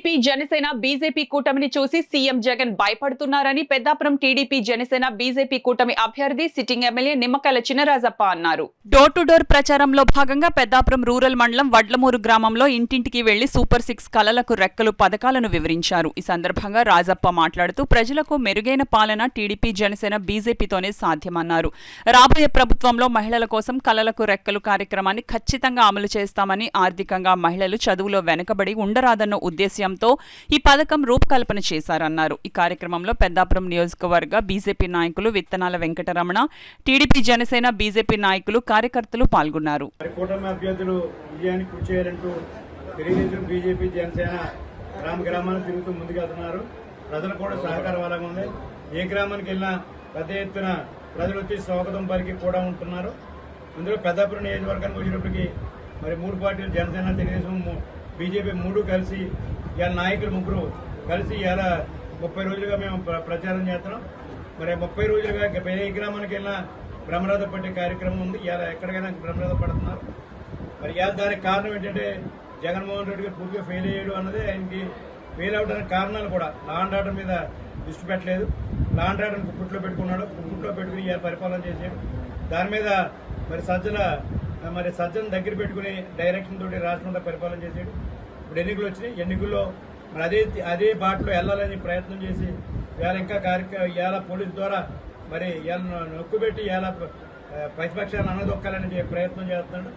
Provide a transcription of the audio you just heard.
TDP Janasena BJP కూటమిని చూసి CM Jagan భయపడుతున్నారని పెద్దాపురం టీడీపీ జనసేన బీజేపీ కూటమి అభ్యర్థి సిట్టింగ్ ఎమ్మెల్యే నిమ్మకాయల చినరాజప్ప అన్నారు. డోర్ టు డోర్ ప్రచారంలో భాగంగా పెద్దాపురం రూరల్ మండలం వడ్లమూరు గ్రామంలో ఇంటింటికి వెళ్లి సూపర్ 6 కలలకు రెక్కలు పథకాలను వివరించారు. ఈ సందర్భంగా రాజప్ప మాట్లాడుతూ ప్రజలకు మెరుగైన పాలన టీడీపీ జనసేన బీజేపీతోనే సాధ్యమన్నారు. రాబోయే ప్రభుత్వంలో మహిళల కోసం కలలకు రెక్కలు కార్యక్రమాన్ని ఖచ్చితంగా అమలు చేస్తామని, ఆర్థికంగా మహిళలు చదువులో వెనుకబడి ఉండరాదన్న ఉద్దేశ్యంతో ఈ పథకం రూపకల్పన చేశారన్నారు. ఈ కార్యక్రమంలో పెద్దాపురం నియోజకవర్గ బీజేపీ నాయకులు విత్తనాల వెంకటరమణ, టీడీపీ జనసేన బీజేపీ నాయకులు, కార్యకర్తలు పాల్గొన్నారు. కూటమి అభ్యర్థులు విజయానికి కృషి చేయాలంటూ తెలుగుదేశం బీజేపీ జనసేన గ్రామాన్ని తిరుగుతూ ముందుకెళ్తున్నారు. ప్రజలు కూడా సహకారం అలాగే ఉంది. ఏ గ్రామానికి వెళ్ళినా పెద్ద ఎత్తున ప్రజలు వచ్చి స్వాగతం పలికి కూడా ఉంటున్నారు. ఇందులో పెద్దాపురం నియోజకవర్గానికి వచ్చేటప్పటికి మరి 3 పార్టీలు జనసేన, తెలుగుదేశం, బీజేపీ 3 కలిసి ఇవాళ నాయకులు 3 కలిసి ఇవాళ 30 రోజులుగా మేము ప్రచారం చేస్తున్నాం. మరి 30 రోజులుగా ఏ గ్రామానికి వెళ్ళినా బ్రహ్మరథ పట్టే కార్యక్రమం ఉంది. ఇవాళ ఎక్కడికైనా బ్రహ్మరథ పడుతున్నారు. మరి ఇవాళ దానికి కారణం ఏంటంటే జగన్మోహన్ రెడ్డి గారు పూర్తిగా ఫెయిల్ అయ్యాడు అన్నదే ఆయనకి. ఫెయిల్ అవడానికి కారణాలు కూడా లా అండ్ ఆర్డర్ మీద దృష్టి పెట్టలేదు. లా అండ్ ఆర్డర్ని గుప్పిట్లో పెట్టుకున్నాడు. గుప్పిట్లో పెట్టుకుని ఇవాళ పరిపాలన చేశాడు. దాని మీద మరి సజ్జను దగ్గర పెట్టుకుని డైరెక్షన్ తోటి రాష్ట్రంలో పరిపాలన చేశాడు. ఇప్పుడు ఎన్నికలు వచ్చినాయి. ఎన్నికల్లో మరి అదే బాటలో వెళ్ళాలని ప్రయత్నం చేసి ఇవాళ ఇంకా ఇవాళ పోలీసు ద్వారా మరి ఇవాళ నొక్కుబెట్టి ఇవాళ ప్రతిపక్షాలను అనదొక్కాలని ప్రయత్నం చేస్తున్నాడు.